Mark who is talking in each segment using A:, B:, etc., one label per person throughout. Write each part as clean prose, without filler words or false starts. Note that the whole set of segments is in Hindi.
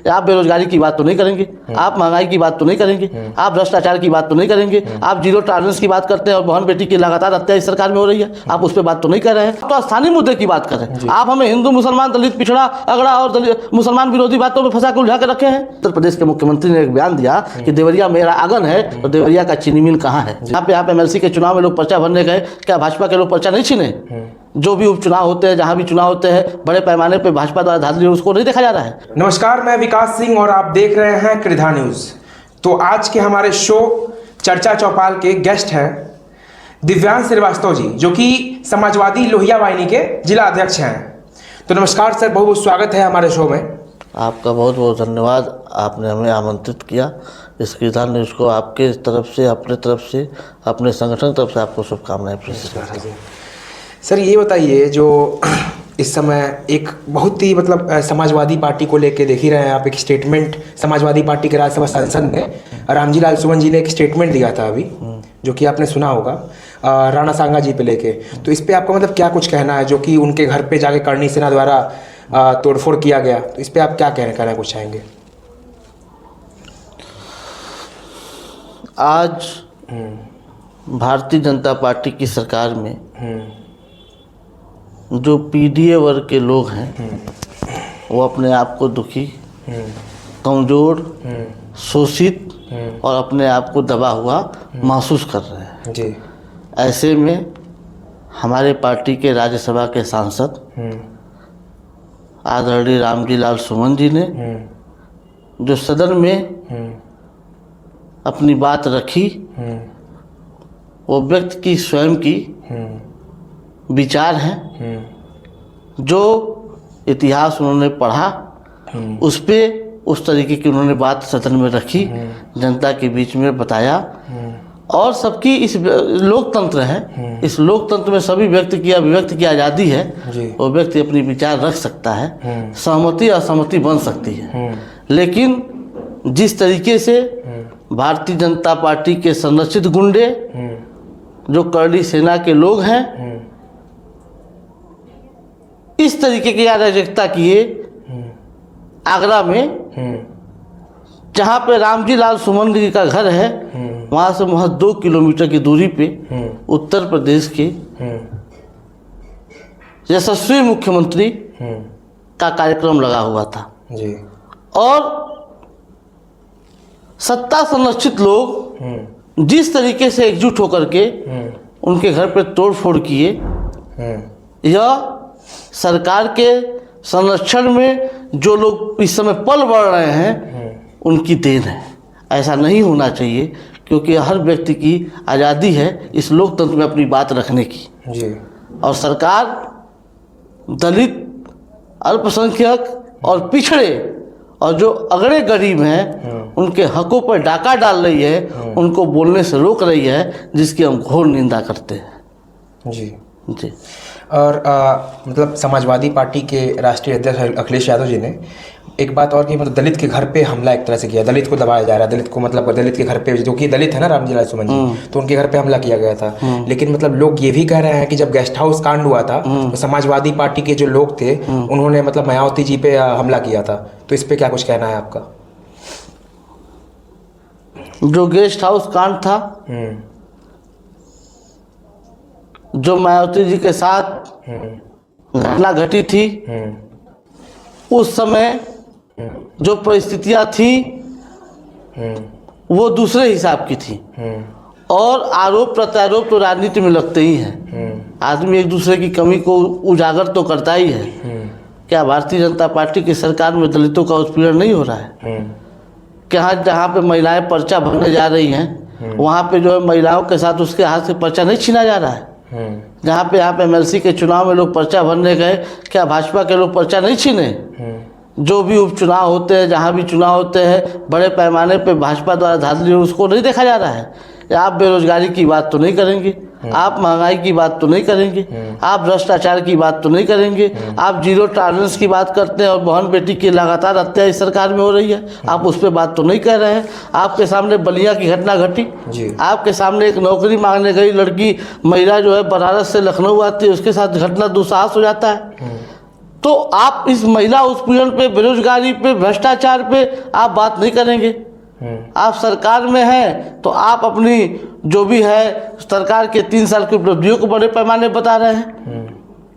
A: आप बेरोजगारी की बात तो नहीं करेंगे, आप महंगाई की बात तो नहीं करेंगे, आप भ्रष्टाचार की बात तो नहीं करेंगे, आप जीरो टॉलरेंस की बात करते हैं और बहन बेटी की लगातार हत्या इस सरकार में हो रही है, आप उस पर बात तो नहीं कर रहे हैं। तो स्थानीय मुद्दे की बात कर रहे हैं। आप हमें हिंदू मुसलमान दलित पिछड़ा अगड़ा और मुसलमान विरोधी बातों में फंसा के उलझा के रखे हैं। उत्तर प्रदेश के मुख्यमंत्री ने एक बयान दिया कि देवरिया मेरा आंगन है, तो देवरिया का चीनी मिल कहाँ है? यहाँ पे MLC के चुनाव में लोग पर्चा भरने गए, क्या भाजपा के लोग पर्चा नहीं छीने? जो भी उपचुनाव होते हैं, जहां भी चुनाव होते हैं, बड़े पैमाने पे भाजपा द्वारा धांधली उसको नहीं देखा जा रहा है।
B: नमस्कार, मैं विकास सिंह और आप देख रहे हैं कृधा न्यूज। तो आज के हमारे शो चर्चा चौपाल के गेस्ट हैं दिव्यांश श्रीवास्तव जी, जो कि समाजवादी लोहिया वाहिनी के जिला अध्यक्ष हैं। तो नमस्कार सर, बहुत बहुत स्वागत है हमारे शो में।
A: आपका बहुत बहुत धन्यवाद, आपने हमें आमंत्रित किया। इस कृधा न्यूज़ को आपके तरफ से, अपने तरफ से, अपने संगठन की तरफ से आपको शुभकामनाएं प्रेषित करते हैं।
B: सर ये बताइए, जो इस समय एक बहुत ही समाजवादी पार्टी को लेके देख ही रहे हैं आप, एक स्टेटमेंट समाजवादी पार्टी के राज्यसभा सांसद ने रामजी लाल सुमन जी ने एक स्टेटमेंट दिया था अभी, जो कि आपने सुना होगा, राणा सांगा जी पे लेके। तो इस पे आपका क्या कुछ कहना है, जो कि उनके घर पे जाके करणी सेना द्वारा तोड़फोड़ किया गया, तो इस पे आप क्या कहना कुछ चाहेंगे?
A: आज भारतीय जनता पार्टी की सरकार में जो PDA वर्ग के लोग हैं वो अपने आप को दुखी, कमज़ोर, शोषित और अपने आप को दबा हुआ महसूस कर रहे हैं
B: जी।
A: ऐसे में हमारे पार्टी के राज्यसभा के सांसद आदरणीय रामजी लाल सुमन जी ने जो सदन में अपनी बात रखी, वो व्यक्ति की स्वयं की विचार हैं, जो इतिहास उन्होंने पढ़ा उस पे उस तरीके की उन्होंने बात सदन में रखी, जनता के बीच में बताया। और सबकी इस लोकतंत्र है, इस लोकतंत्र में सभी व्यक्ति की अभिव्यक्ति की आज़ादी है। वो व्यक्ति अपनी विचार रख सकता है, सहमति असहमति बन सकती है, लेकिन जिस तरीके से भारतीय जनता पार्टी के संरक्षित गुंडे जो करणी सेना के लोग हैं, इस तरीके की अराजकता किए आगरा में, जहाँ पे रामजी लाल सुमन जी का घर है, वहाँ से महज 2 किलोमीटर की दूरी पे उत्तर प्रदेश के यशस्वी मुख्यमंत्री का कार्यक्रम लगा हुआ था
B: जी।
A: और सत्ता संरक्षित लोग जिस तरीके से एकजुट होकर के उनके घर पे तोड़फोड़ किए, यह सरकार के संरक्षण में जो लोग इस समय पल बढ़ रहे हैं उनकी देन है। ऐसा नहीं होना चाहिए, क्योंकि हर व्यक्ति की आज़ादी है इस लोकतंत्र में अपनी बात रखने की
B: जी।
A: और सरकार दलित, अल्पसंख्यक और पिछड़े और जो अगड़े गरीब हैं उनके हकों पर डाका डाल रही है, उनको बोलने से रोक रही है, जिसकी हम घोर निंदा करते हैं
B: जी
A: जी।
B: और समाजवादी पार्टी के राष्ट्रीय अध्यक्ष अखिलेश यादव जी ने एक बात और की, दलित के घर पे हमला एक तरह से किया, दलित को दबाया जा रहा है, दलित को दलित के घर पे, जो कि दलित है ना रामजी लाल सुमन जी, तो उनके घर पे हमला किया गया था। लेकिन लोग ये भी कह रहे हैं कि जब गेस्ट हाउस कांड हुआ था तो समाजवादी पार्टी के जो लोग थे उन्होंने मायावती जी पे हमला किया था। तो इस पे क्या कुछ कहना है आपका?
A: जो गेस्ट हाउस कांड था, जो मायावती जी के साथ घटना घटी थी, उस समय जो परिस्थितियां थी वो दूसरे हिसाब की थी। और आरोप प्रत्यारोप तो राजनीति में लगते ही हैं, आदमी एक दूसरे की कमी को उजागर तो करता ही है। क्या भारतीय जनता पार्टी की सरकार में दलितों का उत्पीड़न नहीं हो रहा है? क्या जहाँ पे महिलाएं पर्चा भरने जा रही हैं वहाँ पे जो है महिलाओं के साथ उसके हाथ से पर्चा नहीं छीना जा रहा है? जहाँ पे MLC के चुनाव में लोग पर्चा भरने गए, क्या भाजपा के लोग पर्चा नहीं छीने? जो भी उपचुनाव होते हैं, जहाँ भी चुनाव होते हैं, बड़े पैमाने पे भाजपा द्वारा धांधली उसको नहीं देखा जा रहा है? आप बेरोजगारी की बात तो नहीं करेंगे, आप महंगाई की बात तो नहीं करेंगे, आप भ्रष्टाचार की बात तो नहीं करेंगे, आप जीरो टॉलरेंस की बात करते हैं और बहन बेटी की लगातार हत्या इस सरकार में हो रही है, आप उस पर बात तो नहीं कर रहे हैं। आपके सामने बलिया की घटना घटी, आपके सामने एक नौकरी मांगने गई लड़की महिला जो है बनारस से लखनऊ आती है, उसके साथ घटना दुस्साहस हो जाता है। तो आप इस महिला उत्पीड़न पे, बेरोजगारी पे, भ्रष्टाचार पे आप बात नहीं करेंगे। आप सरकार में हैं तो आप अपनी जो भी है सरकार के 3 साल की उपलब्धियों को बड़े पैमाने बता रहे हैं,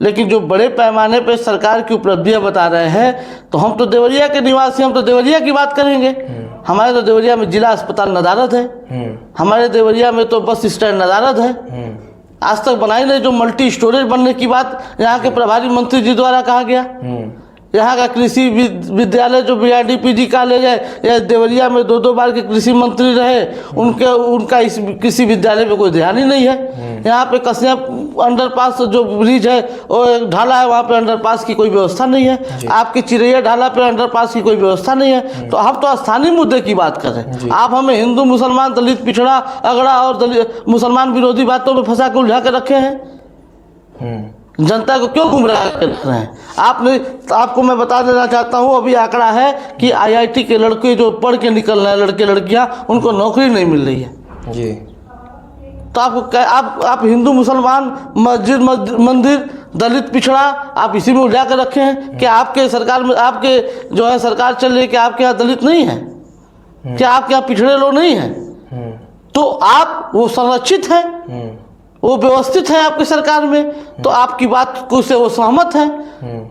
A: लेकिन जो बड़े पैमाने पे सरकार की उपलब्धियां बता रहे हैं तो हम तो देवरिया के निवासी, हम तो देवरिया की बात करेंगे। हमारे तो देवरिया में जिला अस्पताल नदारद है, हमारे देवरिया में तो बस स्टैंड नदारद है, आज तक बनाई नहीं। जो मल्टी स्टोरेज बनने की बात यहाँ के प्रभारी मंत्री जी द्वारा कहा गया, यहाँ का कृषि विद्यालय जो BRDPG कॉलेज है, यह देवरिया में 2 बार के कृषि मंत्री रहे, उनका इस कृषि विद्यालय में कोई ध्यान ही नहीं है। यहाँ पे कसिया अंडरपास जो ब्रिज है वो एक ढाला है, वहाँ पे अंडरपास की कोई व्यवस्था नहीं है। आपके चिरैया ढाला पे अंडरपास की कोई व्यवस्था नहीं है। तो हम तो स्थानीय मुद्दे की बात कर रहे हैं, आप हमें हिंदू मुसलमान दलित पिछड़ा अगड़ा और मुसलमान विरोधी बातों में फंसा के उलझा के रखे हैं। जनता को क्यों गुमराह कर रहे हैं आपने? आपको मैं बता देना चाहता हूँ, अभी आंकड़ा है कि IIT के लड़के जो पढ़ के निकल रहे हैं, लड़के लड़कियाँ, उनको नौकरी नहीं मिल रही है
B: जी।
A: तो आप हिंदू मुसलमान, मस्जिद मंदिर, दलित पिछड़ा, आप इसी में उलझा कर रखे हैं। क्या आपके सरकार में, आपके जो है सरकार चल रही है, क्या आपके यहाँ दलित नहीं है? क्या आपके यहाँ पिछड़े लोग नहीं हैं? तो आप वो संरक्षित हैं, वो व्यवस्थित है आपकी सरकार में, तो आपकी बात को से वो सहमत है।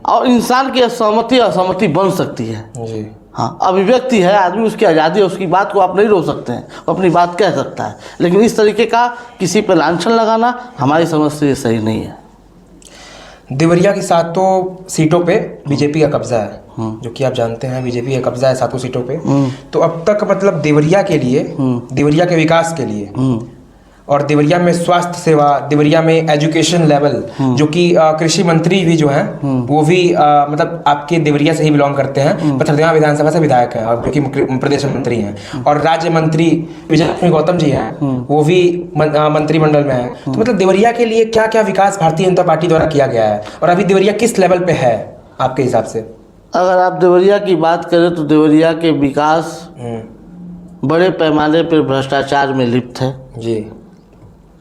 A: और इंसान की असहमति बन सकती है
B: जी।
A: हाँ, अभिव्यक्ति है, आदमी, उसकी आज़ादी है, उसकी बात को आप नहीं रोक सकते हैं, वो अपनी बात कह सकता है। लेकिन इस तरीके का किसी पे लांछन लगाना हमारी समझ से ये सही नहीं है।
B: देवरिया की 7 सीटों पे बीजेपी का कब्जा है, जो कि आप जानते हैं बीजेपी का कब्जा है 7 सीटों पे। तो अब तक मतलब देवरिया के लिए, देवरिया के विकास के लिए और देवरिया में स्वास्थ्य सेवा, देवरिया में एजुकेशन लेवल, जो कि कृषि मंत्री भी जो हैं वो भी मतलब आपके देवरिया से ही बिलोंग करते हैं, पथरदेवा विधानसभा से विधायक हैं, जो कि प्रदेश मंत्री हैं। और राज्य मंत्री विजय लक्ष्मी गौतम जी हैं, वो भी मंत्रिमंडल में हैं। तो मतलब देवरिया के लिए क्या क्या विकास भारतीय जनता पार्टी द्वारा किया गया है, और अभी देवरिया किस लेवल पे है आपके हिसाब से?
A: अगर आप देवरिया की बात करें तो देवरिया के विकास बड़े पैमाने पर भ्रष्टाचार में लिप्त है
B: जी।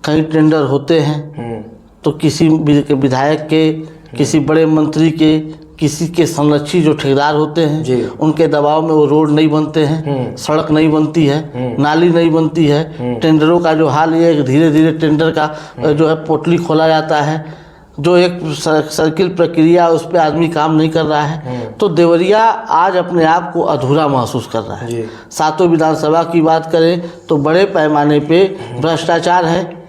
A: कई टेंडर होते हैं तो किसी विधायक के, किसी बड़े मंत्री के, किसी के संरक्षी जो ठेकेदार होते हैं, उनके दबाव में वो रोड नहीं बनते हैं, सड़क नहीं बनती है, नाली नहीं बनती है। टेंडरों का जो हाल ये है कि धीरे धीरे टेंडर का जो है पोटली खोला जाता है, जो एक सर्किल प्रक्रिया उस पर आदमी काम नहीं कर रहा है। तो देवरिया आज अपने आप को अधूरा महसूस कर रहा है। 7 विधानसभा की बात करें तो बड़े पैमाने पे भ्रष्टाचार है,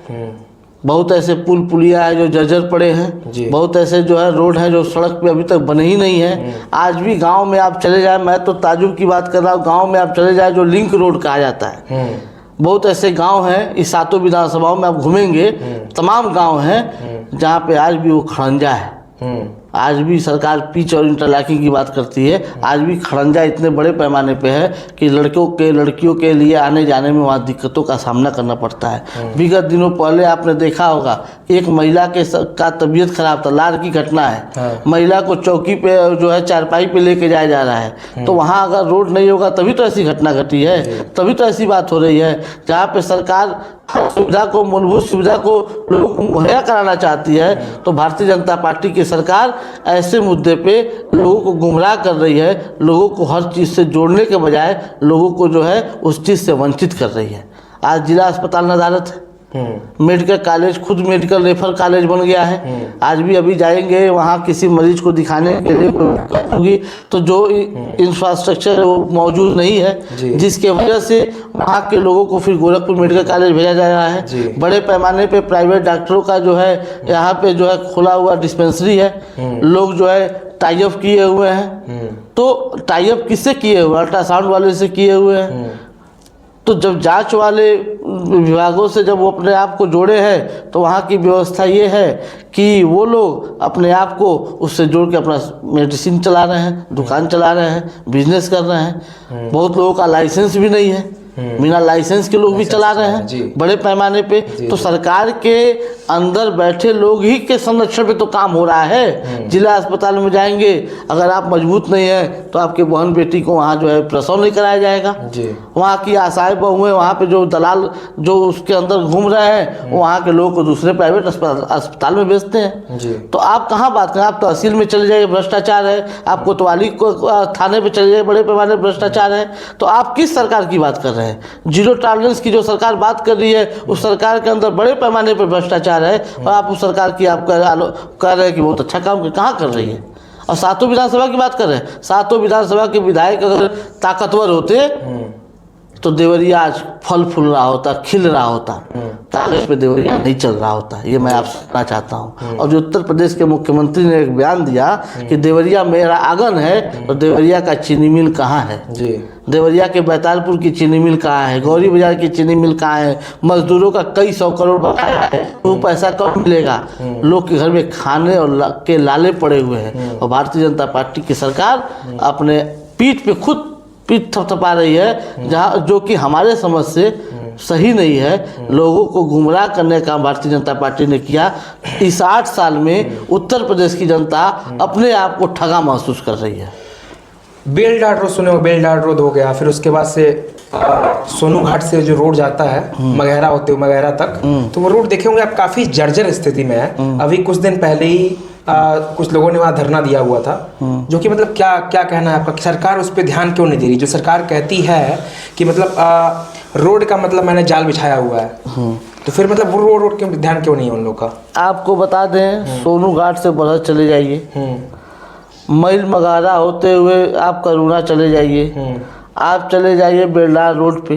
A: बहुत ऐसे पुल पुलिया है जो जर्जर पड़े हैं, बहुत ऐसे जो है रोड हैं जो सड़क पे अभी तक बने ही नहीं है। आज भी गांव में आप चले जाए, मैं तो ताजुब की बात कर रहा हूँ, गांव में आप चले जाए जो लिंक रोड कहा जाता है, बहुत ऐसे गांव हैं इस 7 विधानसभाओं में आप घूमेंगे, तमाम गांव हैं जहाँ पे आज भी वो खड़ंजा है। आज भी सरकार पिच और इंटरलॉकिंग की बात करती है, आज भी खड़ंजा इतने बड़े पैमाने पे है कि लड़कियों के लिए आने जाने में वहाँ दिक्कतों का सामना करना पड़ता है। विगत दिनों पहले आपने देखा होगा एक महिला का तबीयत खराब था, लार की घटना है, महिला को चौकी पे जो है चारपाई पे लेके जाया जा रहा है। तो वहाँ अगर रोड नहीं होगा तभी तो ऐसी घटना घटी है, तभी तो ऐसी बात हो रही है। जहाँ पे सरकार सुविधा को, मूलभूत सुविधा को लोगों को मुहैया कराना चाहती है, तो भारतीय जनता पार्टी की सरकार ऐसे मुद्दे पे लोगों को गुमराह कर रही है, लोगों को हर चीज़ से जोड़ने के बजाय लोगों को जो है उस चीज़ से वंचित कर रही है। आज जिला अस्पताल नदारत है, मेडिकल कॉलेज खुद मेडिकल रेफर कॉलेज बन गया है। आज भी अभी जाएंगे वहाँ किसी मरीज को दिखाने के लिए होगी तो जो इंफ्रास्ट्रक्चर वो मौजूद नहीं है, जिसके वजह से वहाँ के लोगों को फिर गोरखपुर मेडिकल कॉलेज भेजा जा रहा है। बड़े पैमाने पे प्राइवेट डॉक्टरों का जो है यहाँ पे जो है खुला हुआ डिस्पेंसरी है, लोग जो है टाई अप किए हुए हैं। तो टाई अप किससे किए हुए? अल्ट्रासाउंड वाले से किए हुए हैं। तो जब जांच वाले विभागों से जब वो अपने आप को जोड़े हैं तो वहाँ की व्यवस्था ये है कि वो लोग अपने आप को उससे जोड़ के अपना मेडिसिन चला रहे हैं, दुकान चला रहे हैं, बिजनेस कर रहे हैं। बहुत लोगों का लाइसेंस भी नहीं है। बिना लाइसेंस के लोग भी चला रहे
B: जी।
A: हैं बड़े पैमाने पे। तो सरकार के अंदर बैठे लोग ही के संरक्षण पे तो काम हो रहा है। जिला अस्पताल में जाएंगे, अगर आप मजबूत नहीं है तो आपके बहन बेटी को वहाँ जो है प्रसव नहीं कराया जाएगा
B: जी।
A: वहाँ की आशाएं बहुएं, वहाँ पे जो दलाल जो उसके अंदर घूम रहे हैं, वो वहाँ के लोगों को दूसरे प्राइवेट अस्पताल में भेजते हैं
B: जी।
A: तो आप कहाँ बात करें? आप तहसील में चले जाइए, भ्रष्टाचार है। आप कोतवाली को थाने पे चले जाइए, बड़े पैमाने पर भ्रष्टाचार है। तो आप किस सरकार की बात कर रहे हैं? जीरो टॉलरेंस की जो सरकार बात कर रही है, उस सरकार के अंदर बड़े पैमाने पर भ्रष्टाचार है और आप उस सरकार की आप कह रहे हैं कि बहुत अच्छा काम कहाँ कर रही है। और सातों विधानसभा की बात कर रहे हैं, सातों विधानसभा के विधायक अगर ताकतवर होते तो देवरिया आज फल फूल रहा होता, खिल रहा होता। कागज पे देवरिया नहीं चल रहा होता। ये मैं आपसे कहना चाहता हूँ। और जो उत्तर प्रदेश के मुख्यमंत्री ने एक बयान दिया कि देवरिया मेरा आंगन है, तो देवरिया का चीनी मिल कहाँ है
B: जी।
A: देवरिया के बैतालपुर की चीनी मिल कहाँ है? गौरी बाजार की चीनी मिल कहाँ है? मजदूरों का कई 100 करोड़ बकाया है, वो पैसा कब मिलेगा? लोग के घर में खाने और के लाले पड़े हुए हैं और भारतीय जनता पार्टी की सरकार अपने पीठ पे खुद पीठ थपथपा रही है, जहाँ जो कि हमारे समझ से सही नहीं है। लोगों को गुमराह करने का भारतीय जनता पार्टी ने किया। इस 8 साल में उत्तर प्रदेश की जनता अपने आप को ठगा महसूस कर रही है।
B: बेल डाट रोड सुने हो, बेल डाट रोड हो गया, फिर उसके बाद से सोनू घाट से जो रोड जाता है मगहरा होते हुए मगहरा तक, तो वो रोड देखे होंगे आप काफी जर्जर स्थिति में है। अभी कुछ दिन पहले ही कुछ लोगों ने वहाँ धरना दिया हुआ था, जो कि मतलब क्या क्या कहना है आपका? सरकार उस पर ध्यान क्यों नहीं दे रही? जो सरकार कहती है कि मतलब रोड का मतलब मैंने जाल बिछाया हुआ है, तो फिर मतलब वो रोड के ध्यान क्यों नहीं है उन लोग का?
A: आपको बता दें, सोनू घाट से बरस चले जाइए, मैल मगहरा होते हुए आप करुणा चले जाइए, आप चले जाइए बेलडार रोड पे,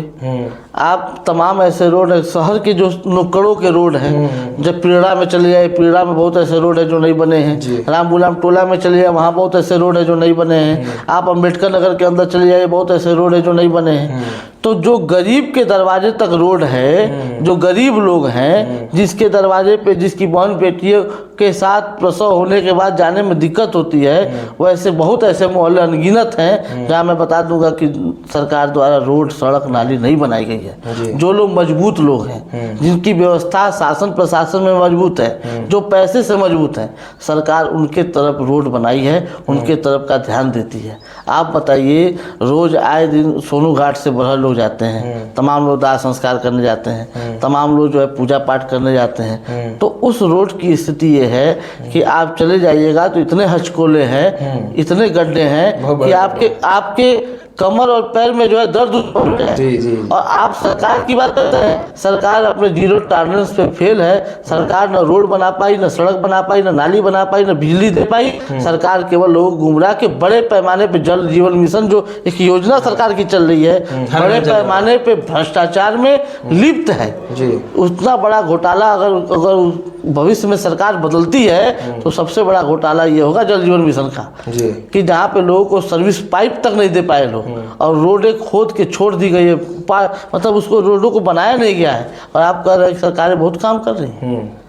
A: आप तमाम ऐसे रोड है शहर के जो नुक्कड़ों के रोड हैं। जब पीड़ा में चले जाए, पीड़ा में बहुत ऐसे रोड है जो नहीं बने हैं। राम गुलाम टोला में चले जाए, वहाँ बहुत ऐसे रोड है जो नहीं बने हैं। आप अम्बेडकर नगर के अंदर चले जाइए, बहुत ऐसे रोड है जो नहीं बने हैं। तो जो गरीब के दरवाजे तक रोड है, जो गरीब लोग हैं, जिसके दरवाजे पे जिसकी बहन बेटियों के साथ प्रसव होने के बाद जाने में दिक्कत होती है, वैसे बहुत ऐसे मोहल्ले अनगिनत हैं जहाँ मैं बता दूंगा कि सरकार द्वारा रोड सड़क नाली नहीं बनाई गई है। जो लोग मजबूत लोग हैं, जिनकी व्यवस्था शासन प्रशासन में मजबूत है, जो पैसे से मजबूत हैं, सरकार उनके तरफ रोड बनाई है, उनके तरफ का ध्यान देती है। आप बताइए, रोज आए दिन सोनू घाट से बड़े लोग जाते हैं, तमाम लोग दाह संस्कार करने जाते हैं, तमाम लोग जो है पूजा पाठ करने जाते हैं। तो उस रोड की स्थिति ये है कि आप चले जाइएगा तो इतने हचकोले हैं, इतने गड्ढे हैं कि आपके कमर और पैर में जो है दर्द उत्पन्न है।
B: जी जी।
A: और आप सरकार की बात करते हैं, सरकार अपने जीरो टॉलरेंस पे फेल है। सरकार न रोड बना पाई, न सड़क बना पाई, न नाली बना पाई, न बिजली दे पाई। सरकार केवल लोगों को गुमराह के बड़े पैमाने पे जल जीवन मिशन जो एक योजना सरकार की चल रही है, बड़े पैमाने पे भ्रष्टाचार में लिप्त है
B: जी।
A: उतना बड़ा घोटाला अगर भविष्य में सरकार बदलती है तो सबसे बड़ा घोटाला ये होगा जल जीवन मिशन का
B: जी।
A: कि जहाँ पे लोगों को सर्विस पाइप तक नहीं दे पाए लोग, और रोडें खोद के छोड़ दी गई है, मतलब उसको रोडों को बनाया नहीं गया है। और आप कह रहे हैं सरकारें बहुत काम कर रही हैं।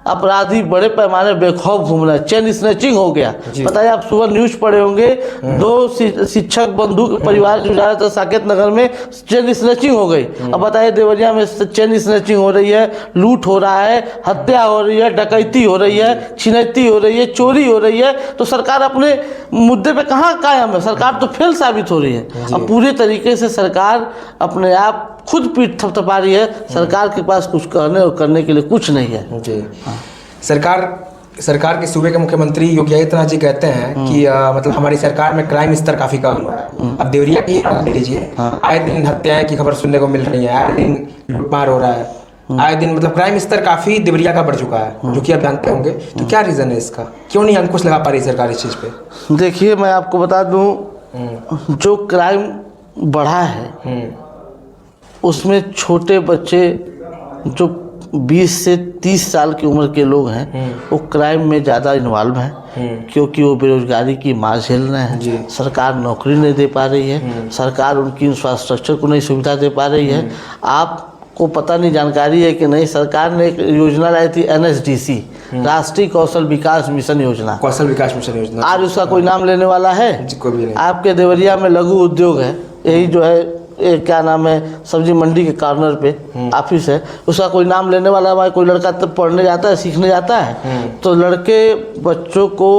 A: अपराधी बड़े पैमाने बेखौफ घूम रहे हैं, चेन स्नैचिंग हो गया। बताइए, आप सुबह न्यूज पढ़े होंगे, 2 शिक्षक बंधु परिवार जो जा रहे थे साकेत नगर में, चेन स्नैचिंग हो गई। अब बताइए, देवरिया में चेन स्नैचिंग हो रही है, लूट हो रहा है, हत्या हो रही है, डकैती हो रही है, छिनैती हो रही है, चोरी हो रही है। तो सरकार अपने मुद्दे पे कहाँ कायम है? सरकार तो फेल साबित हो रही है। अब पूरे तरीके से सरकार अपने आप खुद पीठ थपथपा रही है। सरकार के पास कुछ कहने और करने के लिए कुछ नहीं है
B: जी। सरकार के सूबे के मुख्यमंत्री योगी आदित्यनाथ जी कहते हैं कि मतलब हमारी सरकार में क्राइम स्तर काफी कम हुआ है। अब देवरिया की बात देख लीजिए, आए दिन हत्याएं की खबर सुनने को मिल रही है, आए दिन लूटमार हो रहा है, आए दिन मतलब क्राइम स्तर काफी देवरिया का बढ़ चुका है, जो कि आप जानते होंगे। तो क्या रीजन है इसका? क्यों नहीं अंकुश लगा पा रही सरकार इस चीज पे?
A: देखिए, मैं आपको बता दूं, जो क्राइम बढ़ा है उसमें छोटे बच्चे जो 20 से 30 साल की उम्र के लोग हैं वो क्राइम में ज़्यादा इन्वॉल्व हैं, क्योंकि वो बेरोजगारी की मार झेल रहे हैं। सरकार नौकरी नहीं दे पा रही है, सरकार उनकी इंफ्रास्ट्रक्चर को नहीं सुविधा दे पा रही है। आपको पता नहीं, जानकारी है कि नहीं, सरकार ने एक योजना लाई थी NSDC, राष्ट्रीय कौशल विकास मिशन योजना।
B: कौशल विकास मिशन योजना
A: आज उसका कोई नाम लेने वाला है?
B: कोई भी नहीं।
A: आपके देवरिया में लघु उद्योग है, यही जो है क्या नाम है, सब्जी मंडी के कॉर्नर पे ऑफिस है, उसका कोई नाम लेने वाला हमारा कोई लड़का तब पढ़ने जाता है, सीखने जाता है, तो लड़के बच्चों को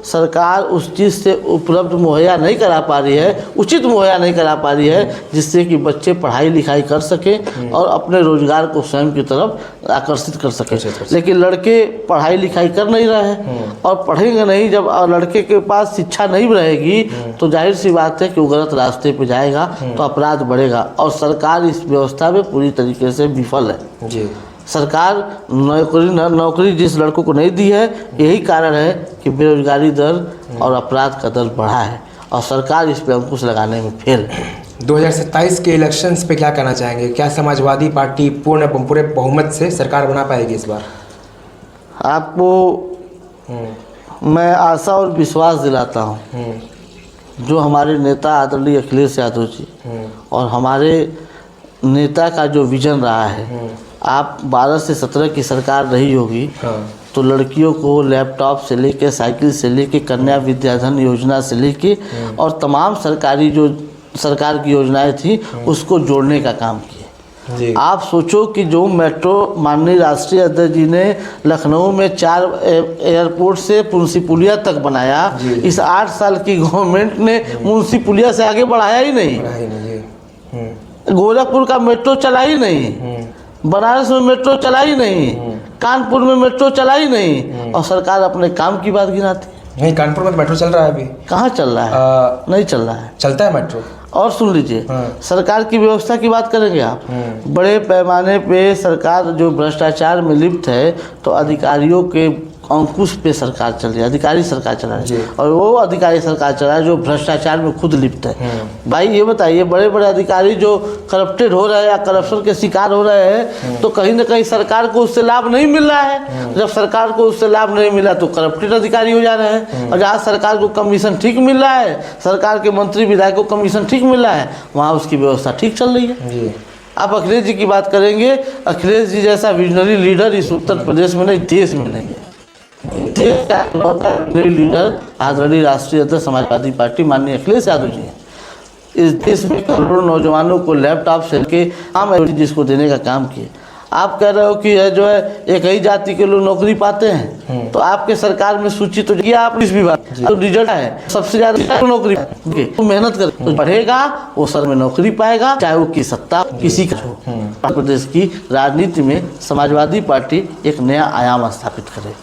A: सरकार उस चीज़ से उपलब्ध मुहैया नहीं करा पा रही है, उचित मुहैया नहीं करा पा रही है, जिससे कि बच्चे पढ़ाई लिखाई कर सकें और अपने रोजगार को स्वयं की तरफ आकर्षित कर सकें। लेकिन लड़के पढ़ाई लिखाई कर नहीं रहे हैं और पढ़ेंगे नहीं, जब लड़के के पास शिक्षा नहीं रहेगी तो जाहिर सी बात है कि वो गलत रास्ते पे जाएगा, तो अपराध बढ़ेगा। और सरकार इस व्यवस्था में पूरी तरीके से विफल है
B: जी।
A: सरकार नौकरी जिस लड़कों को नहीं दी है, यही कारण है कि बेरोजगारी दर और अपराध का दर बढ़ा है और सरकार इस पर अंकुश लगाने में फेल है।
B: 2027 के इलेक्शंस पे क्या कहना चाहेंगे? क्या समाजवादी पार्टी पूरे बहुमत से सरकार बना पाएगी इस बार?
A: आपको मैं आशा और विश्वास दिलाता हूँ, जो हमारे नेता आदरणीय अखिलेश यादव जी और हमारे नेता का जो विजन रहा है, आप 12 से 17 की सरकार रही होगी तो लड़कियों को लैपटॉप से लेके, साइकिल से लेके, कन्या विद्याधन योजना से लेके और तमाम सरकार की योजनाएं थी, उसको जोड़ने का काम किया। आप सोचो कि जो मेट्रो माननीय राष्ट्रीय अध्यक्ष जी ने लखनऊ में 4 एयरपोर्ट से मुंशी पुलिया तक बनाया, इस 8 साल की गवर्नमेंट ने मुंशी पुलिया से आगे बढ़ाया ही नहीं। गोरखपुर का मेट्रो चला ही नहीं, बनारस में मेट्रो चला ही नहीं, कानपुर में मेट्रो चला ही नहीं, और सरकार अपने काम की बात गिनाती है।
B: नहीं, कानपुर में मेट्रो चल रहा है अभी।
A: कहाँ चल रहा है? नहीं चल रहा है।
B: चलता है मेट्रो।
A: और सुन लीजिए, सरकार की व्यवस्था की बात करेंगे आप, बड़े पैमाने पे सरकार जो भ्रष्टाचार में लिप्त है, तो अधिकारियों के अंकुश पे सरकार चल रही है, अधिकारी सरकार चला रही है, और वो अधिकारी सरकार चला रहा है जो भ्रष्टाचार में खुद लिप्त है। भाई ये बताइए, बड़े बड़े अधिकारी जो करप्टेड हो रहे हैं या करप्शन के शिकार हो रहे हैं, तो कहीं ना कहीं सरकार को उससे लाभ नहीं मिल रहा है। जब सरकार को उससे लाभ नहीं मिला तो करप्टेड अधिकारी हो जा रहे हैं, और जहाँ सरकार को कमीशन ठीक मिल रहा है, सरकार के मंत्री विधायकों को कमीशन ठीक मिल रहा है, वहाँ उसकी व्यवस्था ठीक चल रही है। आप अखिलेश जी की बात करेंगे, अखिलेश जी जैसा विजनरी लीडर इस उत्तर प्रदेश में नहीं, देश में नहीं है। देश का लीडर आदरणीय राष्ट्रीय अध्यक्ष समाजवादी पार्टी माननीय अखिलेश यादव जी हैं। इस देश में करोड़ों नौजवानों को लैपटॉप से लेके आम जिसको देने का काम किए। आप कह रहे हो कि जो है एक ही जाति के लोग नौकरी पाते हैं, तो आपके सरकार में सूची तो किया आप इस विभाग तो रिजल्ट है सबसे ज्यादा नौकरी, तो मेहनत कर तो पढ़ेगा वो सर में नौकरी पाएगा, चाहे वो की सत्ता किसी का हो। प्रदेश की राजनीति में समाजवादी पार्टी एक नया आयाम स्थापित करे।